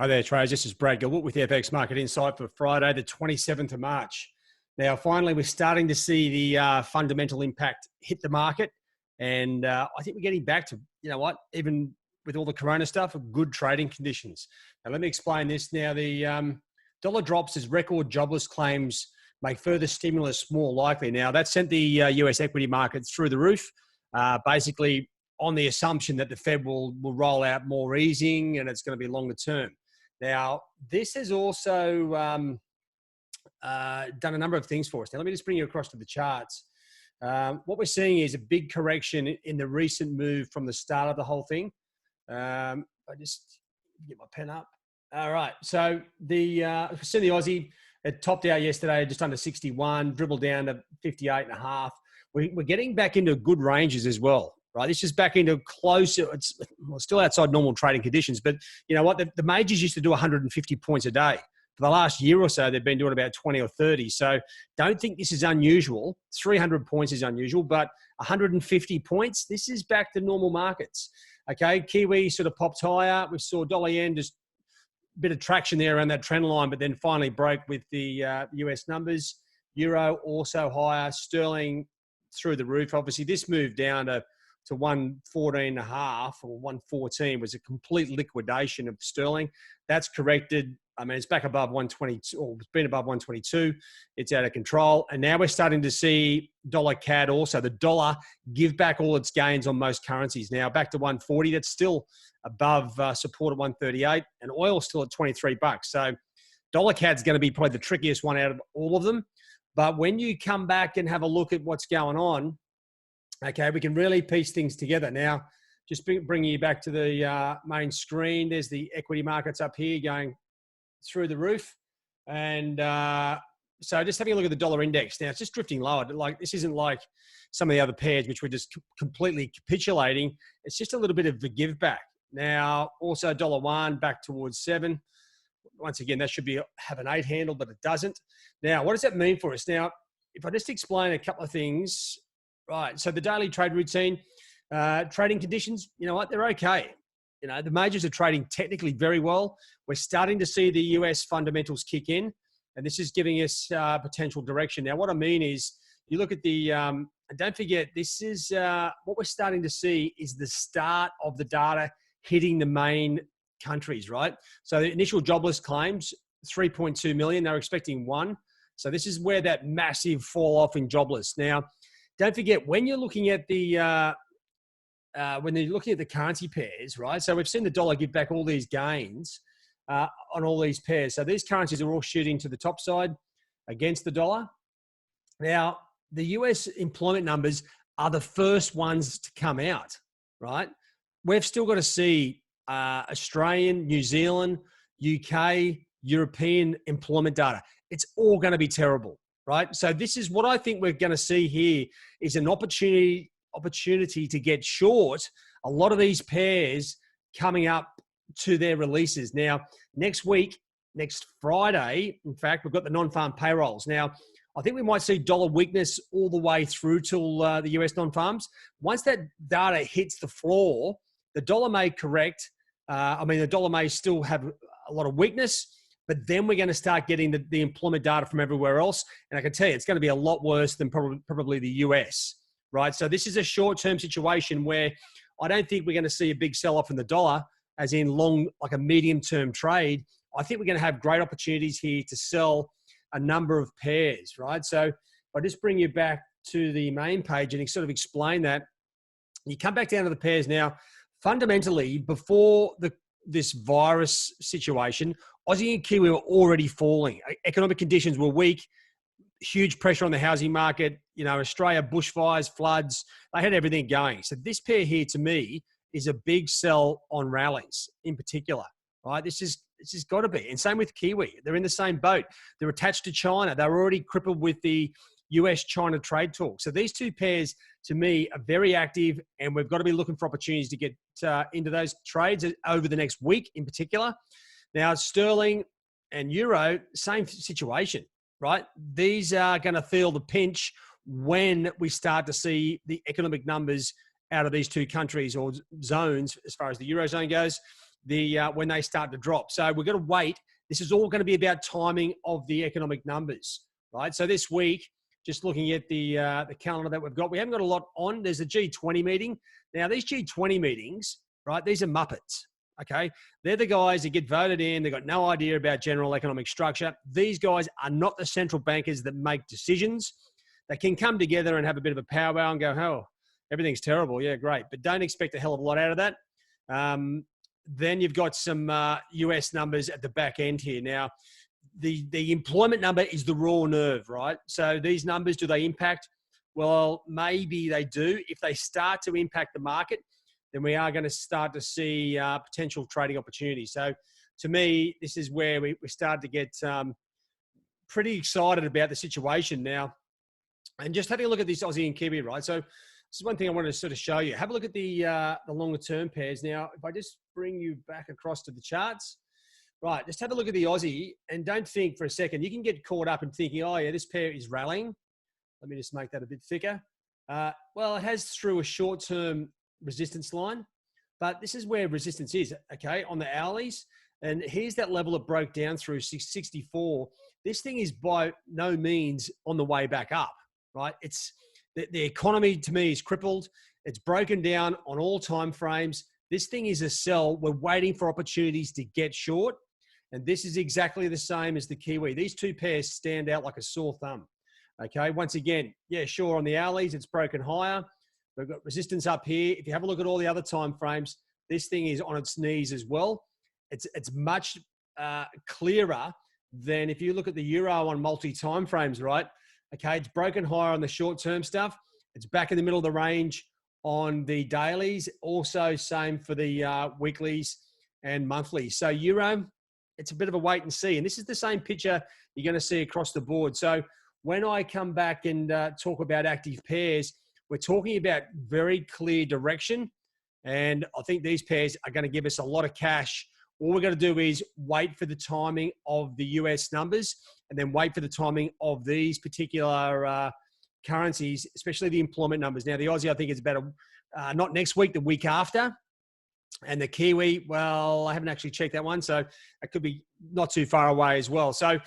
Hi there, traders. This is Brad Gilbert with the FX Market Insight for Friday, the 27th of March. Now, finally, we're starting to see the fundamental impact hit the market. And I think we're getting back to, even with all the corona stuff, good trading conditions. Now, let me explain this. Now, the dollar drops as record jobless claims make further stimulus more likely. Now, that sent the US equity market through the roof, basically on the assumption that the Fed will roll out more easing and it's going to be longer term. Now, this has also done a number of things for us. Now, let me just bring you across to the charts. What we're seeing is a big correction in the recent move from the start of the whole thing. I just get my pen up. All right. So the Aussie, it topped out yesterday just under 61, dribbled down to 58.5. We're getting back into good ranges as well. Right, this is back into closer. It's still outside normal trading conditions, but you know what? The majors used to do 150 points a day. For the last year or so, they've been doing about 20 or 30. So don't think this is unusual. 300 points is unusual, but 150 points, this is back to normal markets. Okay, Kiwi sort of popped higher. We saw dollar yen just a bit of traction there around that trend line, but then finally broke with the US numbers. Euro also higher. Sterling through the roof. Obviously, this moved down to 114.5 or 114 was a complete liquidation of sterling. That's corrected. I mean, it's back above 122, or it's been above 122. It's out of control. And now we're starting to see dollar CAD also, the dollar, give back all its gains on most currencies. Now back to 140. That's still above support at 138, and oil still at 23 bucks. So dollar CAD's going to be probably the trickiest one out of all of them. But when you come back and have a look at what's going on, okay, we can really piece things together. Now, just bringing you back to the main screen, there's the equity markets up here going through the roof. And so just having a look at the dollar index. Now, it's just drifting lower. Like, this isn't like some of the other pairs, which we're just completely capitulating. It's just a little bit of the give back. Now, also dollar one back towards 7. Once again, that should have an 8 handle, but it doesn't. Now, what does that mean for us? Now, if I just explain a couple of things. Right, so the daily trade routine, trading conditions, you know what, they're okay. You know, the majors are trading technically very well. We're starting to see the US fundamentals kick in, and this is giving us potential direction. Now, what I mean is, you look at the, and don't forget, this is, what we're starting to see is the start of the data hitting the main countries, right? So the initial jobless claims, 3.2 million, they're expecting 1. So this is where that massive fall off in jobless. Now, don't forget, when you're looking at the currency pairs, right? So we've seen the dollar give back all these gains on all these pairs. So these currencies are all shooting to the top side against the dollar. Now, the US employment numbers are the first ones to come out, right? We've still got to see Australian, New Zealand, UK, European employment data. It's all going to be terrible. Right. So this is what I think we're going to see here is an opportunity to get short a lot of these pairs coming up to their releases. Now, next week, next Friday, in fact, we've got the non-farm payrolls. Now, I think we might see dollar weakness all the way through till the US non-farms. Once that data hits the floor, the dollar may correct. The dollar may still have a lot of weakness, but then we're going to start getting the employment data from everywhere else. And I can tell you, it's going to be a lot worse than probably the US, right? So this is a short-term situation where I don't think we're going to see a big sell-off in the dollar, as in long, like a medium-term trade. I think we're going to have great opportunities here to sell a number of pairs, right? So if I just bring you back to the main page and sort of explain that, you come back down to the pairs now. Fundamentally, before this virus situation, Aussie and Kiwi were already falling. Economic conditions were weak, huge pressure on the housing market. You know, Australia, bushfires, floods, they had everything going. So this pair here, to me, is a big sell on rallies in particular, right? This has got to be. And same with Kiwi. They're in the same boat. They're attached to China. They're already crippled with the US-China trade talk. So these two pairs, to me, are very active, and we've got to be looking for opportunities to get into those trades over the next week in particular. Now, sterling and euro, same situation, right? These are going to feel the pinch when we start to see the economic numbers out of these two countries or zones as far as the Eurozone goes. when they start to drop. So we've got to wait. This is all going to be about timing of the economic numbers, right? So this week, just looking at the calendar that we've got, we haven't got a lot on. There's a G20 meeting. Now, these G20 meetings, right, these are Muppets, okay? They're the guys that get voted in. They've got no idea about general economic structure. These guys are not the central bankers that make decisions. They can come together and have a bit of a powwow and go, oh, everything's terrible. Yeah, great. But don't expect a hell of a lot out of that. Then you've got some US numbers at the back end here. Now, the employment number is the raw nerve, right? So these numbers, do they impact? Well, maybe they do. If they start to impact the market, then we are going to start to see potential trading opportunities. So to me, this is where we start to get pretty excited about the situation now. And just having a look at this Aussie and Kiwi, right? So this is one thing I wanted to sort of show you. Have a look at the longer term pairs. Now, if I just bring you back across to the charts, right, just have a look at the Aussie and don't think for a second. You can get caught up in thinking, oh yeah, this pair is rallying. Let me just make that a bit thicker. Well, it has through a short-term resistance line, but this is where resistance is, okay, on the hourlies. And here's that level it broke down through 664. This thing is by no means on the way back up, right? It's the economy to me is crippled. It's broken down on all time frames. This thing is a sell. We're waiting for opportunities to get short. And this is exactly the same as the Kiwi. These two pairs stand out like a sore thumb. Okay, once again, yeah, sure, on the hourlies, it's broken higher. We've got resistance up here. If you have a look at all the other time frames, this thing is on its knees as well. It's much clearer than if you look at the euro on multi-time frames, right? Okay, it's broken higher on the short-term stuff. It's back in the middle of the range on the dailies. Also, same for the weeklies and monthlies. So euro, it's a bit of a wait and see. And this is the same picture you're going to see across the board. So when I come back and talk about active pairs, we're talking about very clear direction. And I think these pairs are going to give us a lot of cash. All we're going to do is wait for the timing of the US numbers and then wait for the timing of these particular currencies, especially the employment numbers. Now, the Aussie, I think, is about not next week, the week after. And the Kiwi, well, I haven't actually checked that one. So it could be not too far away as well. So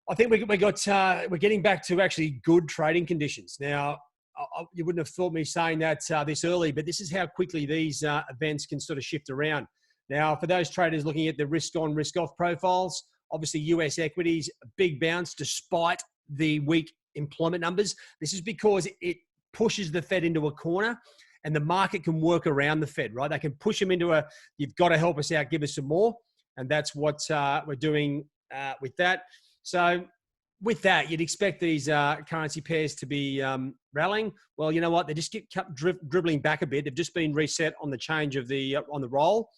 I think we're getting back to actually good trading conditions. Now, you wouldn't have thought me saying that this early, but this is how quickly these events can sort of shift around. Now, for those traders looking at the risk on, risk off profiles, obviously US equities, a big bounce despite the weak employment numbers. This is because it pushes the Fed into a corner and the market can work around the Fed, right? They can push them into you've got to help us out, give us some more. And that's what we're doing with that. So with that, you'd expect these currency pairs to be rallying. Well, you know what? They just get dribbling back a bit. They've just been reset on the change of on the roll.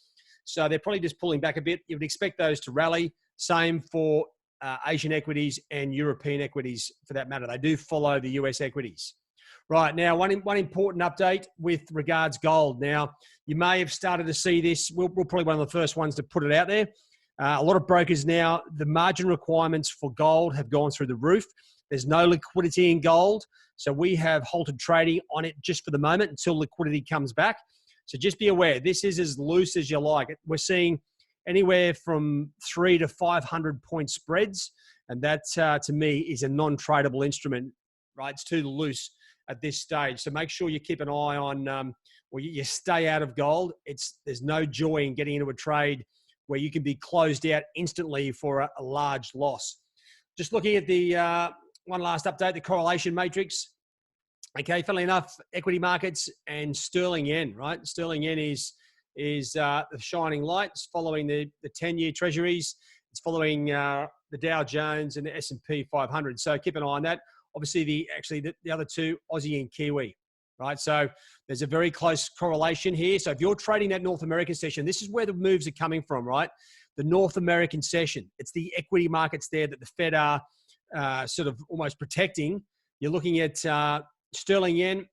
So they're probably just pulling back a bit. You would expect those to rally. Same for Asian equities and European equities for that matter. They do follow the US equities. Right, now one important update with regards gold. Now, you may have started to see this. We're probably one of the first ones to put it out there. A lot of brokers now, the margin requirements for gold have gone through the roof. There's no liquidity in gold. So we have halted trading on it just for the moment until liquidity comes back. So just be aware, this is as loose as you like. We're seeing anywhere from 300 to 500 point spreads. And that, to me, is a non-tradable instrument, right? It's too loose at this stage. So make sure you keep an eye on, or you stay out of gold. There's no joy in getting into a trade where you can be closed out instantly for a large loss. Just looking at the one last update, the correlation matrix. Okay, funnily enough, equity markets and sterling yen, right? Sterling yen is the shining light. It's following the 10-year treasuries. It's following the Dow Jones and the S&P 500. So keep an eye on that. Obviously, the other two, Aussie and Kiwi, right? So there's a very close correlation here. So if you're trading that North American session, this is where the moves are coming from, right? The North American session. It's the equity markets there that the Fed are sort of almost protecting. You're looking at sterling yen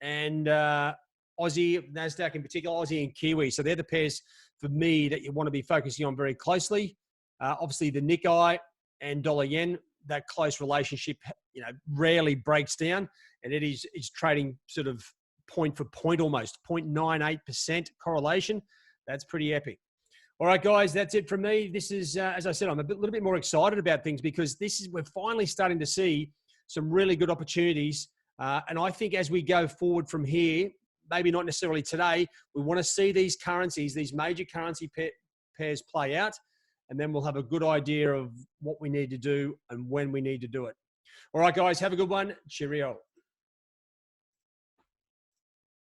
and Aussie, NASDAQ in particular, Aussie and Kiwi. So they're the pairs for me that you want to be focusing on very closely. Obviously, the Nikkei and dollar yen, that close relationship, rarely breaks down, and it's trading sort of point for point almost, 0.98% correlation. That's pretty epic. All right, guys, that's it from me. This is, as I said, I'm a little bit more excited about things because we're finally starting to see some really good opportunities. And I think as we go forward from here, maybe not necessarily today, we want to see these currencies, these major currency pairs play out, and then we'll have a good idea of what we need to do and when we need to do it. All right, guys, have a good one. Cheerio.